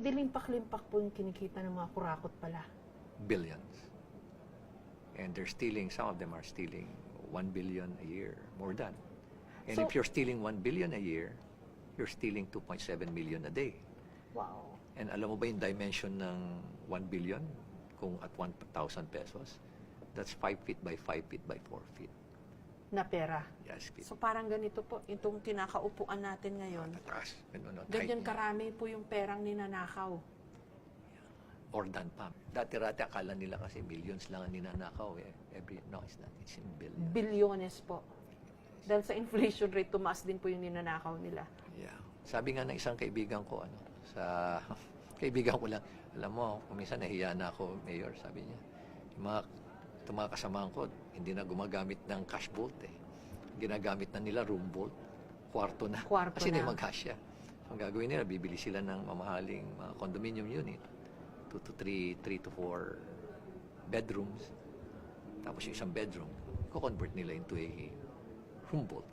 Limpak-limpak po yung kinikita ng mga kurakot pala. Billions. And they're stealing, some of them are stealing 1 billion a year, more than. And So- if you're stealing 1 billion a year, you're stealing 2.7 million a day. Wow. And alam mo ba yung dimension ng 1 billion? Kung at 1,000 pesos, that's 5 feet by 5 feet by 4 feet. Na pera. Yes, feet. So parang ganito po, itong kinakaupuan natin ngayon. Taas. Ganun, Ganyan height niya. karami po yung perang ninanakaw. Or than pa. Dati-rati akala nila kasi millions lang ang ninanakaw eh. No, it's not. It's in billions. Bilyones po. Dahil sa inflation rate, tumaas din po yung ninanakaw nila. Yeah. Sabi nga ng isang kaibigan ko, sa kaibigan ko lang, alam mo, kuminsan nahiya na ako, Mayor, sabi niya. Itong mga kasamahan ko, hindi na gumagamit ng cash vault eh. Ginagamit na nila room vault. Kwarto na. Kwarto Kasi na. hindi mag-cash. So, ang gagawin nila, bibili sila ng mamahaling mga condominium unit. 2 to 3, 3 to 4 bedrooms. Tapos yung isang bedroom, ko-convert nila into a room vault.